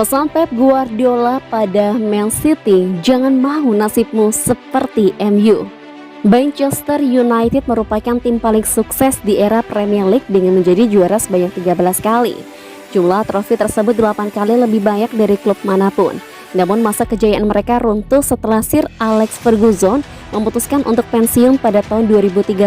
Pesan Pep Guardiola pada Man City, jangan mau nasibmu seperti MU. Manchester United merupakan tim paling sukses di era Premier League dengan menjadi juara sebanyak 13 kali. Jumlah trofi tersebut 8 kali lebih banyak dari klub manapun. Namun masa kejayaan mereka runtuh setelah Sir Alex Ferguson memutuskan untuk pensiun pada tahun 2013.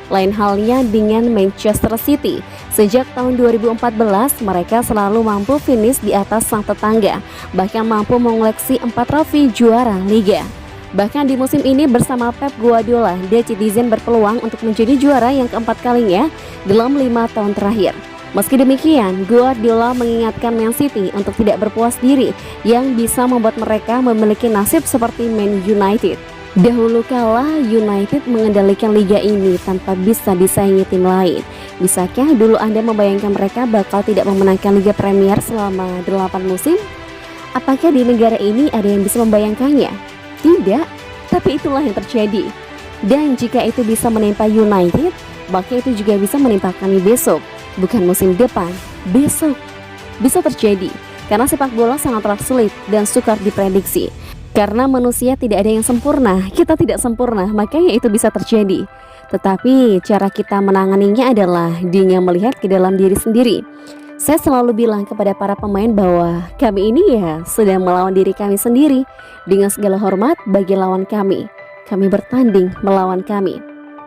Lain halnya dengan Manchester City. Sejak tahun 2014, mereka selalu mampu finish di atas sang tetangga, bahkan mampu mengoleksi 4 trofi juara Liga. Bahkan di musim ini bersama Pep Guardiola, The Citizen berpeluang untuk menjadi juara yang keempat kalinya dalam 5 tahun terakhir. Meski demikian, Guardiola mengingatkan Man City untuk tidak berpuas diri yang bisa membuat mereka memiliki nasib seperti Man United. Dahulu kala United mengendalikan liga ini tanpa bisa disaingi tim lain. Bisakah dulu Anda membayangkan mereka bakal tidak memenangkan Liga Premier selama 8 musim? Apakah di negara ini ada yang bisa membayangkannya? Tidak, tapi itulah yang terjadi. Dan jika itu bisa menimpa United, maka itu juga bisa menimpa kami besok. Bukan musim depan, besok. Bisa terjadi, karena sepak bola sangatlah sulit dan sukar diprediksi. Karena manusia tidak ada yang sempurna, kita tidak sempurna, makanya itu bisa terjadi. Tetapi cara kita menanganinya adalah dengan melihat ke dalam diri sendiri. Saya selalu bilang kepada para pemain bahwa kami ini sedang melawan diri kami sendiri. Dengan segala hormat bagi lawan kami. Kami bertanding melawan kami.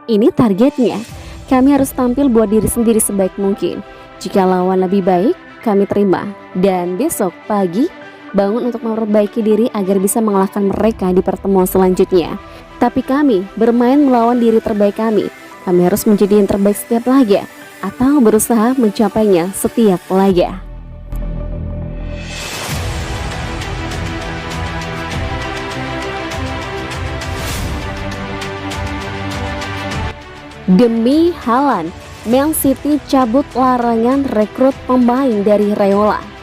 Ini targetnya. Kami harus tampil buat diri sendiri sebaik mungkin. Jika lawan lebih baik, kami terima. Dan besok pagi bangun untuk memperbaiki diri agar bisa mengalahkan mereka di pertemuan selanjutnya. Tapi kami bermain melawan diri terbaik kami. Kami harus menjadi yang terbaik setiap laga atau berusaha mencapainya setiap laga. Demi Haaland, Man City cabut larangan rekrut pemain dari Raiola.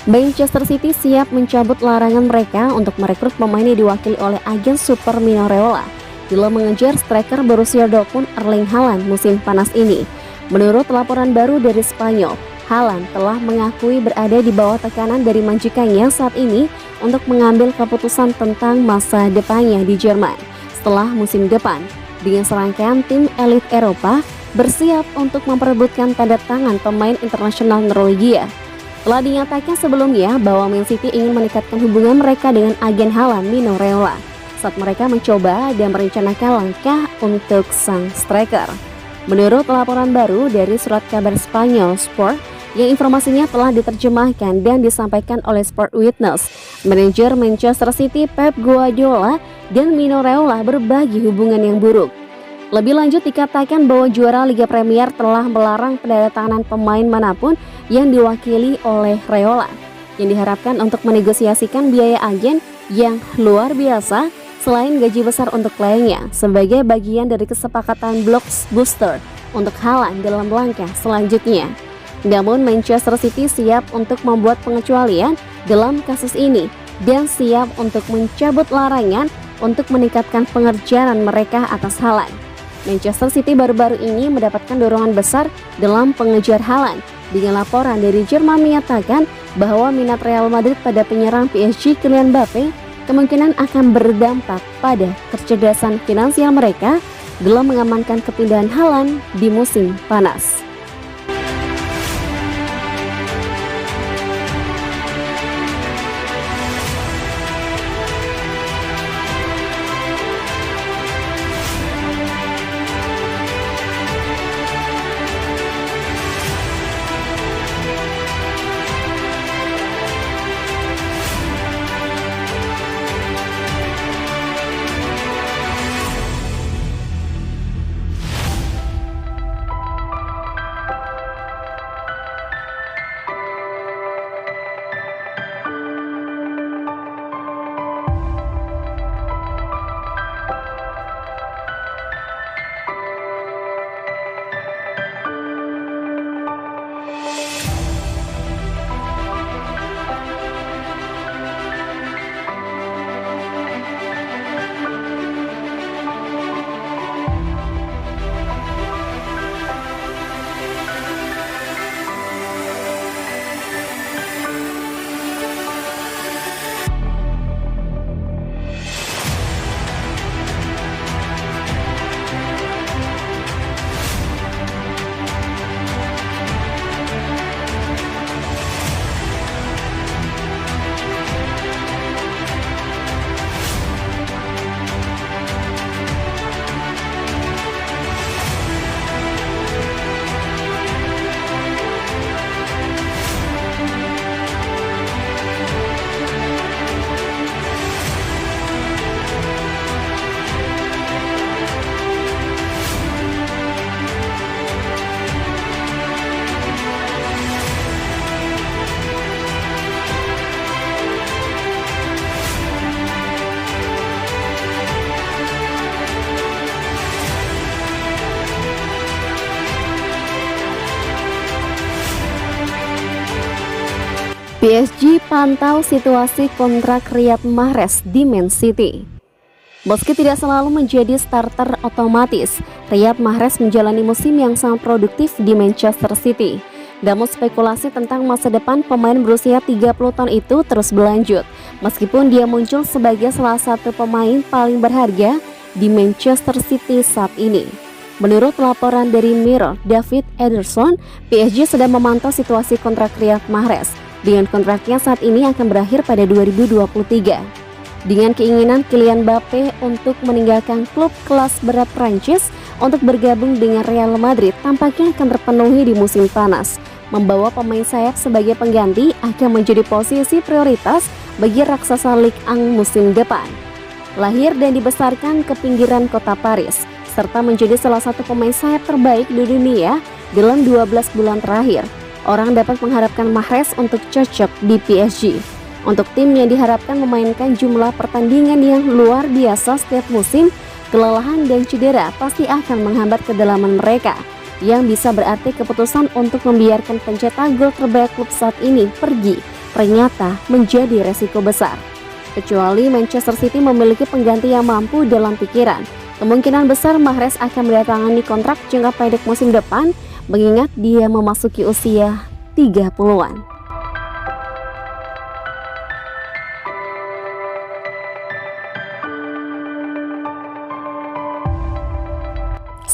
Manchester City siap mencabut larangan mereka untuk merekrut pemain yang diwakili oleh agen super Mino Raiola dalam mengejar striker Borussia Dortmund Erling Haaland musim panas ini. Menurut laporan baru dari Spanyol, Haaland telah mengakui berada di bawah tekanan dari majikannya saat ini untuk mengambil keputusan tentang masa depannya di Jerman setelah musim depan. Dengan serangkaian tim elit Eropa bersiap untuk memperebutkan tanda tangan pemain internasional Norwegia. Telah dinyatakan sebelumnya bahwa Man City ingin meningkatkan hubungan mereka dengan agen Haaland Mino Raiola saat mereka mencoba dan merencanakan langkah untuk sang striker. Menurut laporan baru dari surat kabar Spanyol Sport yang informasinya telah diterjemahkan dan disampaikan oleh Sport Witness, manajer Manchester City Pep Guardiola dan Mino Raiola berbagi hubungan yang buruk. Lebih lanjut dikatakan bahwa juara Liga Premier telah melarang penandatanganan pemain manapun yang diwakili oleh Raiola, yang diharapkan untuk menegosiasikan biaya agen yang luar biasa selain gaji besar untuk kliennya sebagai bagian dari kesepakatan blockbuster untuk Haaland dalam langkah selanjutnya. Namun Manchester City siap untuk membuat pengecualian dalam kasus ini dan siap untuk mencabut larangan untuk meningkatkan pengerjaan mereka atas Haaland. Manchester City baru-baru ini mendapatkan dorongan besar dalam pengejar Haaland dengan laporan dari Jerman menyatakan bahwa minat Real Madrid pada penyerang PSG Kylian Mbappe kemungkinan akan berdampak pada kecerdasan finansial mereka dalam mengamankan kepindahan Haaland di musim panas. PSG pantau situasi kontrak Riyad Mahrez di Man City. Meski tidak selalu menjadi starter otomatis, Riyad Mahrez menjalani musim yang sangat produktif di Manchester City. Namun spekulasi tentang masa depan pemain berusia 30 tahun itu terus berlanjut, meskipun dia muncul sebagai salah satu pemain paling berharga di Manchester City saat ini. Menurut laporan dari Mirror, David Ederson, PSG sedang memantau situasi kontrak Riyad Mahrez. Dengan kontraknya saat ini akan berakhir pada 2023. Dengan keinginan Kylian Mbappe untuk meninggalkan klub kelas berat Prancis untuk bergabung dengan Real Madrid tampaknya akan terpenuhi di musim panas. Membawa pemain sayap sebagai pengganti akan menjadi posisi prioritas bagi raksasa Ligue 1 musim depan. Lahir dan dibesarkan ke pinggiran kota Paris, serta menjadi salah satu pemain sayap terbaik di dunia dalam 12 bulan terakhir, orang dapat mengharapkan Mahrez untuk cocok di PSG. Untuk tim yang diharapkan memainkan jumlah pertandingan yang luar biasa setiap musim, kelelahan dan cedera pasti akan menghambat kedalaman mereka, yang bisa berarti keputusan untuk membiarkan pencetak gol terbaik klub saat ini pergi ternyata menjadi resiko besar. Kecuali Manchester City memiliki pengganti yang mampu dalam pikiran, kemungkinan besar Mahrez akan mendatangani kontrak jangka pendek musim depan, mengingat dia memasuki usia 30-an.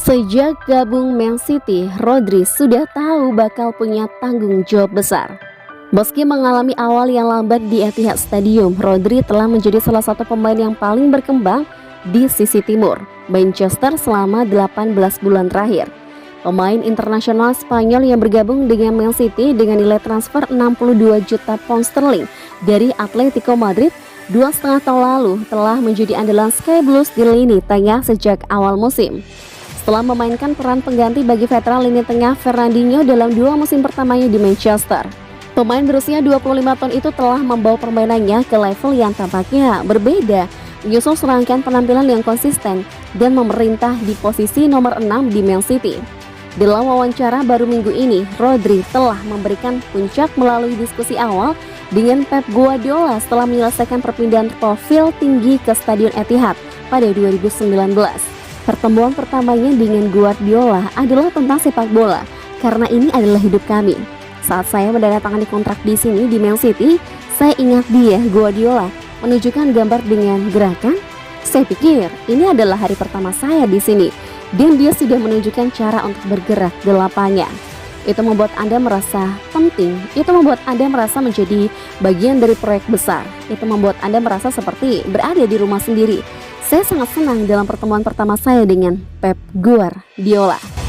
Sejak gabung Man City, Rodri sudah tahu bakal punya tanggung jawab besar. Meski mengalami awal yang lambat di Etihad Stadium, Rodri telah menjadi salah satu pemain yang paling berkembang di sisi timur Manchester selama 18 bulan terakhir. Pemain internasional Spanyol yang bergabung dengan Man City dengan nilai transfer 62 juta pound sterling dari Atletico Madrid 2,5 tahun lalu telah menjadi andalan Sky Blues di lini tengah sejak awal musim. Setelah memainkan peran pengganti bagi veteran lini tengah Fernandinho dalam 2 musim pertamanya di Manchester, pemain berusia 25 tahun itu telah membawa permainannya ke level yang tampaknya berbeda, menyusul serangkaian penampilan yang konsisten dan memerintah di posisi nomor 6 di Man City. Dalam wawancara baru minggu ini, Rodri telah memberikan puncak melalui diskusi awal dengan Pep Guardiola setelah menyelesaikan perpindahan profil tinggi ke Stadion Etihad pada 2019. Pertemuan pertamanya dengan Guardiola adalah tentang sepak bola, karena ini adalah hidup kami. Saat saya menandatangani kontrak di sini di Man City, saya ingat dia, Guardiola, menunjukkan gambar dengan gerakan. Saya pikir ini adalah hari pertama saya di sini, dan dia sudah menunjukkan cara untuk bergerak di lapangan. Itu membuat Anda merasa penting, itu membuat Anda merasa menjadi bagian dari proyek besar, itu membuat Anda merasa seperti berada di rumah sendiri. Saya sangat senang dalam pertemuan pertama saya dengan Pep Guardiola.